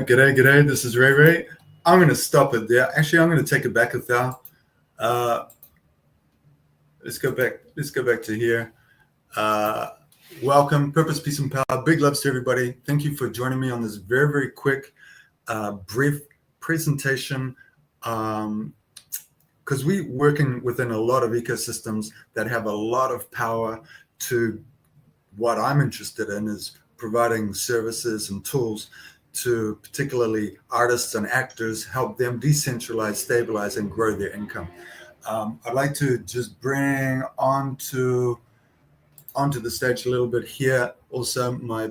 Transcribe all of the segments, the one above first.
right, g'day. This is Ray. I'm going to stop it there. Actually, I'm going to take it back a thou. Let's go back to here. Welcome, purpose, peace, and power. Big loves to everybody. Thank you for joining me on this very, very quick, brief presentation. Because we're working within a lot of ecosystems that have a lot of power. To what I'm interested in is providing services and tools to particularly artists and actors, help them decentralize, stabilize, and grow their income. I'd like to just bring onto the stage a little bit here. Also, my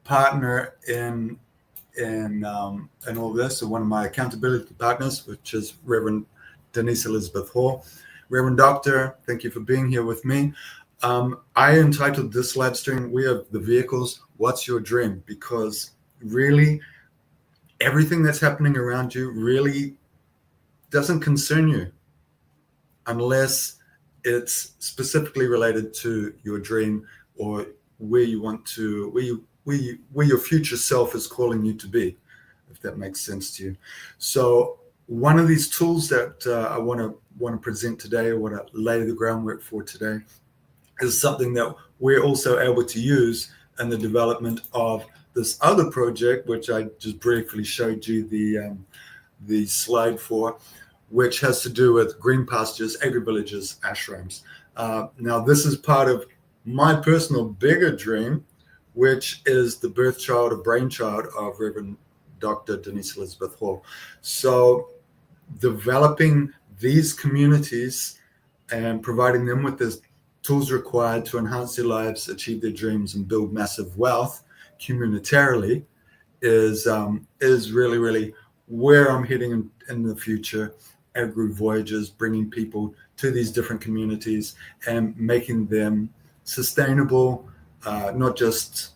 partner in all this, so one of my accountability partners, which is Reverend Denise Elizabeth Hall. Reverend Doctor, thank you for being here with me. I entitled this live stream, We Are the Vehicles, What's Your Dream? Because really, everything that's happening around you really doesn't concern you unless it's specifically related to your dream or where you want to, where your future self is calling you to be, if that makes sense to you. So one of these tools that I want to present today, or want to lay the groundwork for today, is something that we're also able to use in the development of this other project, which I just briefly showed you the slide for, which has to do with green pastures, agri-villages, ashrams. Now, this is part of my personal bigger dream, which is the birth child or brainchild of Reverend Dr. Denise Elizabeth Hall. So developing these communities and providing them with the tools required to enhance their lives, achieve their dreams, and build massive wealth communitarily is really, really where I'm heading in the future. Agri voyages, bringing people to these different communities and making them sustainable, not just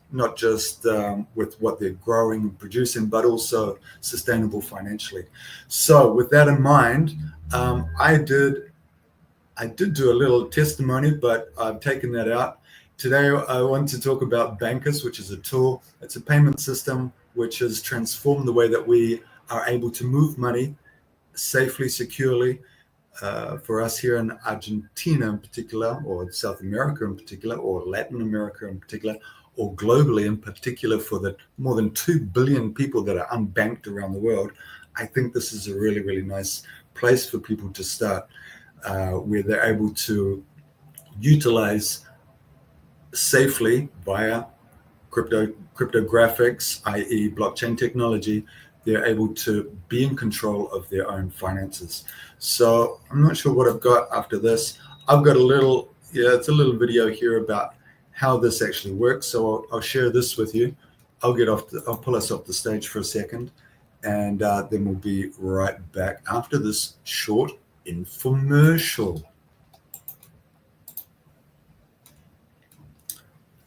with what they're growing and producing, but also sustainable financially. So with that in mind, I did do a little testimony, but I've taken that out. Today, I want to talk about Bankers, which is a tool. It's a payment system which has transformed the way that we are able to move money safely, securely, for us here in Argentina in particular, or South America in particular, or Latin America in particular, or globally in particular, for the more than 2 billion people that are unbanked around the world. I think this is a really, really nice place for people to start, where they're able to utilize safely via cryptographics, i.e. blockchain technology. They're able to be in control of their own finances. So I'm not sure what I've got after this. I've got it's a little video here about how this actually works. So I'll share this with you. I'll pull us off the stage for a second, and then we'll be right back after this short infomercial.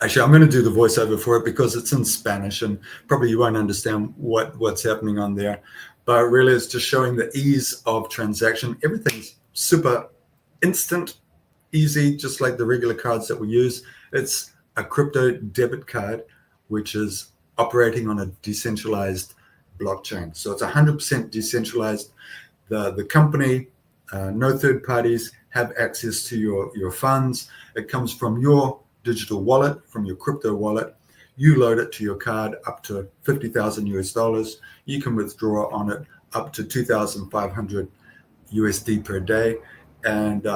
Actually, I'm going to do the voiceover for it because it's in Spanish and probably you won't understand what's happening on there. But really, it's just showing the ease of transaction. Everything's super instant, easy, just like the regular cards that we use. It's a crypto debit card, which is operating on a decentralized blockchain. So it's 100% decentralized. The company, no third parties have access to your funds. It comes from your digital wallet, from your crypto wallet. You load it to your card up to $50,000 US. You can withdraw on it up to 2,500 USD per day. And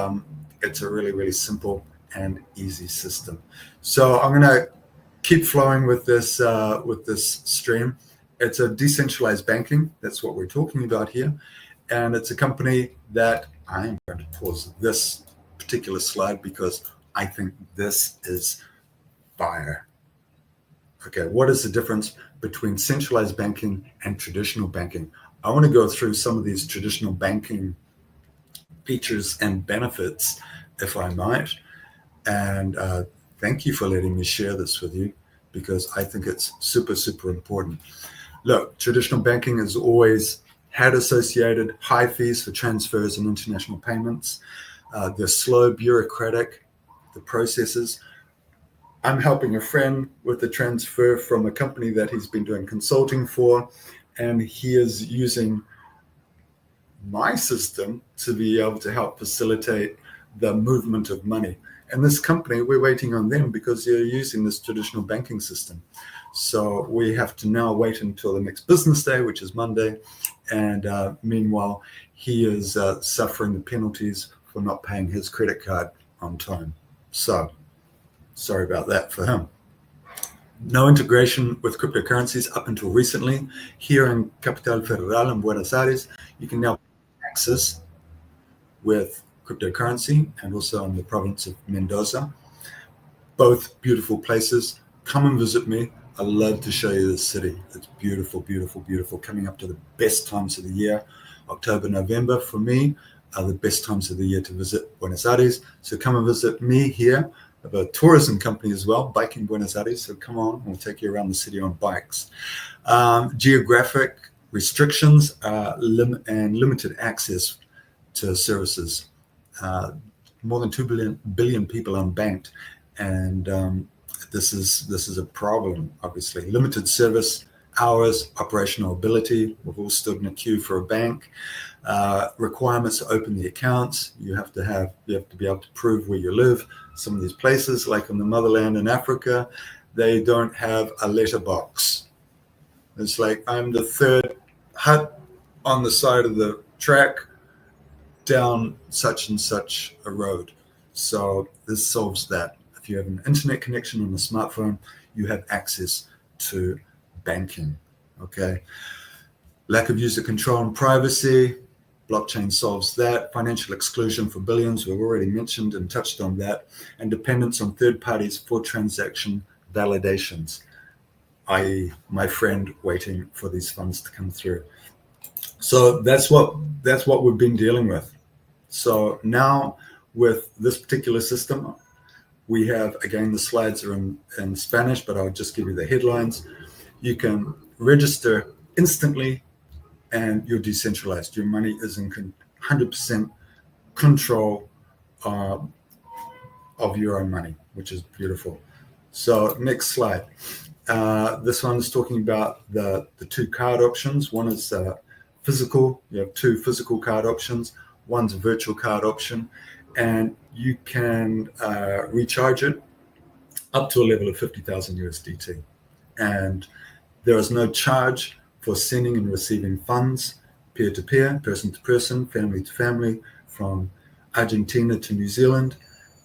it's a really, really simple and easy system. So I'm going to keep flowing with this stream. It's a decentralized banking. That's what we're talking about here. And it's a company that I am going to pause this particular slide because I think this is fire. Okay, what is the difference between centralized banking and traditional banking? I want to go through some of these traditional banking features and benefits, if I might. And thank you for letting me share this with you because I think it's super, super important. Look, traditional banking has always had associated high fees for transfers and international payments. They're slow, bureaucratic, the processes. I'm helping a friend with the transfer from a company that he's been doing consulting for, and he is using my system to be able to help facilitate the movement of money. And this company, we're waiting on them because they're using this traditional banking system. So we have to now wait until the next business day, which is Monday. And meanwhile, he is suffering the penalties for not paying his credit card on time. So sorry about that for him. No integration with cryptocurrencies up until recently. Here in Capital Federal in Buenos Aires, you can now access with cryptocurrency, and also in the province of Mendoza. Both beautiful places. Come and visit me. I love to show you this city. It's beautiful, beautiful, beautiful. Coming up to the best times of the year. October, November for me are the best times of the year to visit Buenos Aires. So come and visit me here. I have a tourism company as well, Bike in Buenos Aires. So come on, we'll take you around the city on bikes. Geographic restrictions and limited access to services. More than 2 billion people unbanked, and this is a problem. Obviously, limited service hours, operational ability. We've all stood in a queue for a bank. Requirements to open the accounts. You have to be able to prove where you live. Some of these places, like in the motherland in Africa, they don't have a letterbox. It's like, I'm the third hut on the side of the track down such and such a road. So this solves that. If you have an internet connection on a smartphone, you have access to banking. Okay. Lack of user control and privacy. Blockchain solves that. Financial exclusion for billions, we've already mentioned and touched on that. And dependence on third parties for transaction validations, i.e. my friend waiting for these funds to come through. So that's what we've been dealing with. So now with this particular system, we have, again, the slides are in Spanish, but I'll just give you the headlines. You can register instantly and you're decentralized. Your money is in 100% control of your own money, which is beautiful. So next slide. This one is talking about the two card options. One is physical. You have two physical card options. One's a virtual card option, and you can recharge it up to a level of 50,000 USDT. And there is no charge for sending and receiving funds peer-to-peer, person-to-person, family-to-family, from Argentina to New Zealand.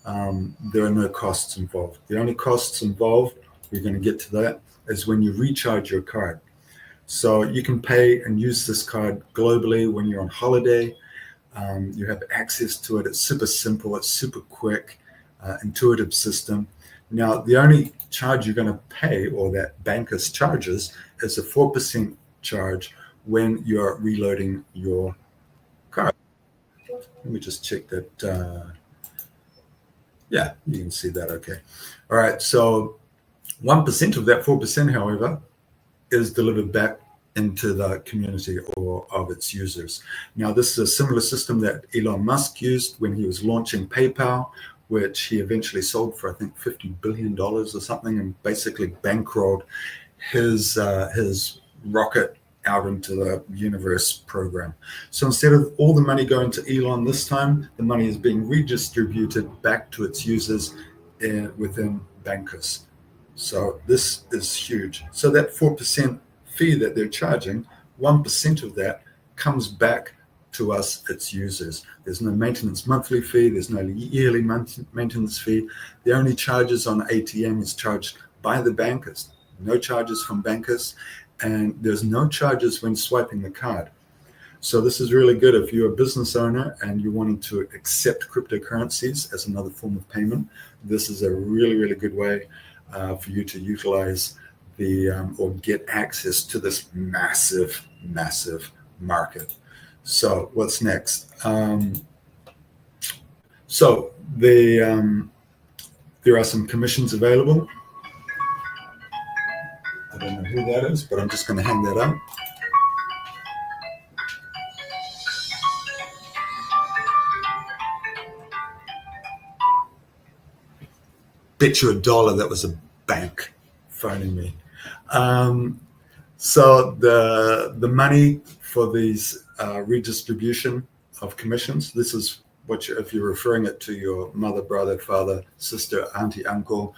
There are no costs involved. The only costs involved, we're going to get to that, is when you recharge your card. So you can pay and use this card globally when you're on holiday. You have access to it. It's super simple. It's super quick, intuitive system. Now, the only charge you're going to pay, or that bankers charges, is a 4% charge when you're reloading your card. Let me just check that. Yeah, you can see that. Okay. All right. So 1% of that 4%, however, is delivered back into the community or of its users. Now, this is a similar system that Elon Musk used when he was launching PayPal, which he eventually sold for, I think, $50 billion or something, and basically bankrolled his rocket out into the universe program. So instead of all the money going to Elon this time, the money is being redistributed back to its users within bankers. So this is huge. So that 4% fee that they're charging, 1% of that comes back to us, its users. There's no maintenance monthly fee. There's no yearly maintenance fee. The only charges on ATM is charged by the bankers. No charges from bankers, and there's no charges when swiping the card. So this is really good if you're a business owner and you're wanting to accept cryptocurrencies as another form of payment. This is a really, really good way for you to utilize or get access to this massive, massive market. So what's next? So there are some commissions available. I don't know who that is, but I'm just going to hang that up. bet you $1 that was a bank phoning me. So the money for these redistribution of commissions, this is what if you're referring it to your mother, brother, father, sister, auntie, uncle,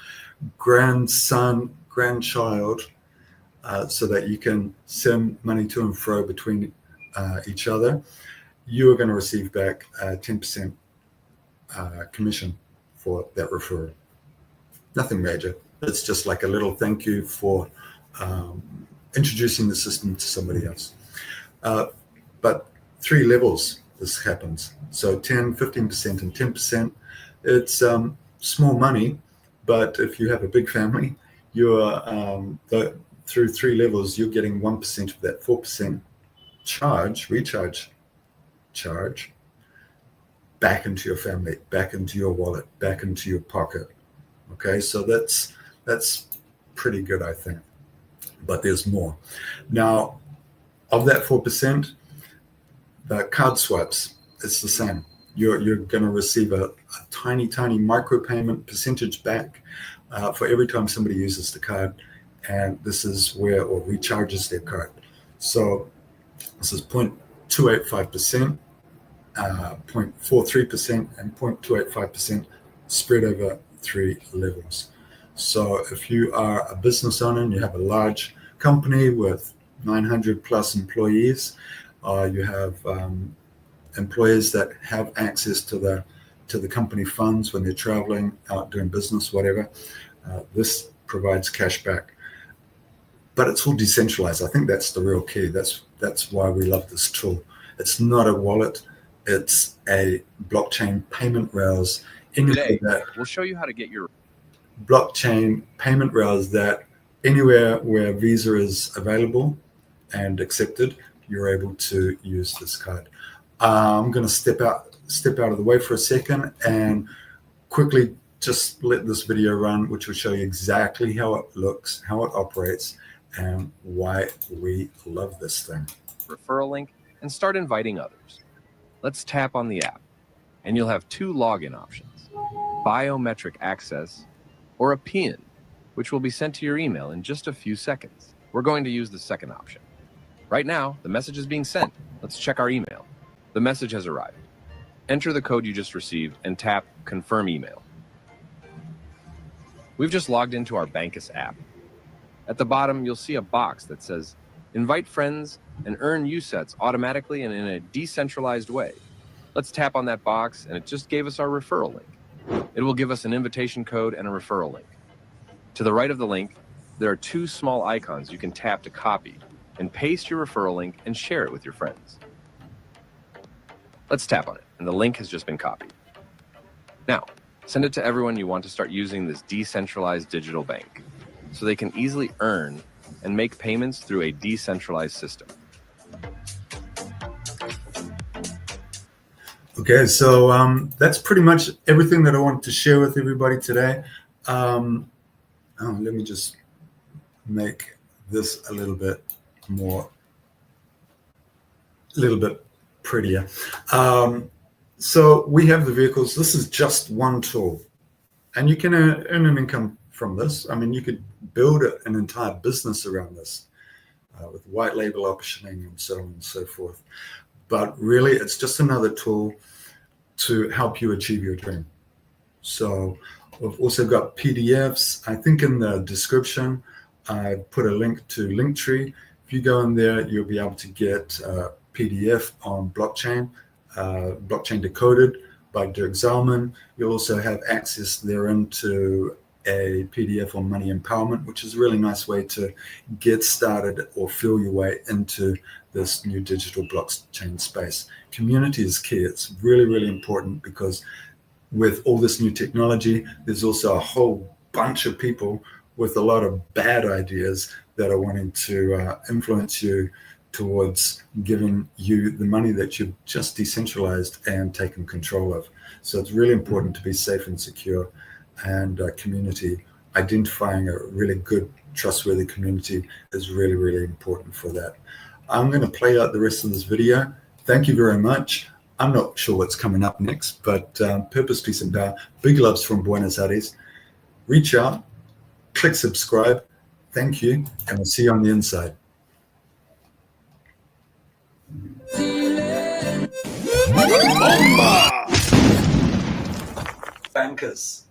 grandson, grandchild, so that you can send money to and fro between each other, you are going to receive back 10% commission for that referral. Nothing major. It's just like a little thank you for introducing the system to somebody else. But 3 levels this happens. So 10, 15%, and 10%. It's small money, but if you have a big family, you're through 3 levels, you're getting 1% of that 4% recharge charge, back into your family, back into your wallet, back into your pocket. Okay, so that's pretty good, I think. But there's more. Now, of that 4%, the card swipes, it's the same. You're going to receive a tiny micropayment percentage back for every time somebody uses the card, and this is where, or recharges their card. So this is 0.285%, 0.43%, and 0.285% spread over 3 levels. So if you are a business owner and you have a large company with 900 plus employees, you have employees that have access to the company funds when they're traveling, out doing business, whatever, this provides cash back. But it's all decentralized. I think that's the real key. That's why we love this tool. It's not a wallet. It's a blockchain payment rails. Today, we'll show you how to get your blockchain payment rails that anywhere where Visa is available and accepted, you're able to use this card. I'm going to step out of the way for a second and quickly just let this video run, which will show you exactly how it looks, how it operates, and why we love this thing. referral link and start inviting others. Let's tap on the app, and you'll have 2 login options: biometric access or a PIN, which will be sent to your email in just a few seconds. We're going to use the second option. Right now, the message is being sent. Let's check our email. The message has arrived. Enter the code you just received and tap Confirm Email. We've just logged into our Bankus app. At the bottom, you'll see a box that says, Invite friends and earn USETs automatically and in a decentralized way. Let's tap on that box, and it just gave us our referral link. It will give us an invitation code and a referral link. To the right of the link, there are 2 small icons you can tap to copy and paste your referral link and share it with your friends. Let's tap on it, and the link has just been copied. Now, send it to everyone you want to start using this decentralized digital bank, so they can easily earn and make payments through a decentralized system. Okay, so that's pretty much everything that I wanted to share with everybody today. Let me just make this a little bit prettier. So we have the vehicles. This is just one tool, and you can earn an income from this. I mean, you could build an entire business around this with white label optioning and so on and so forth. But really, it's just another tool to help you achieve your dream. So we've also got PDFs. I think in the description, I put a link to Linktree. If you go in there, you'll be able to get a PDF on blockchain, blockchain decoded by Dirk Zalman. You'll also have access therein to a PDF on money empowerment, which is a really nice way to get started or feel your way into this new digital blockchain space. Community is key. It's really, really important, because with all this new technology, there's also a whole bunch of people with a lot of bad ideas that are wanting to influence you towards giving you the money that you've just decentralized and taken control of. So it's really important to be safe and secure, and community, identifying a really good, trustworthy community is really, really important for that. I'm going to play out the rest of this video. Thank you very much. I'm not sure what's coming up next, but purpose, peace, and power. Big loves from Buenos Aires. Reach out, click subscribe. Thank you, and we'll see you on the inside. Bankers.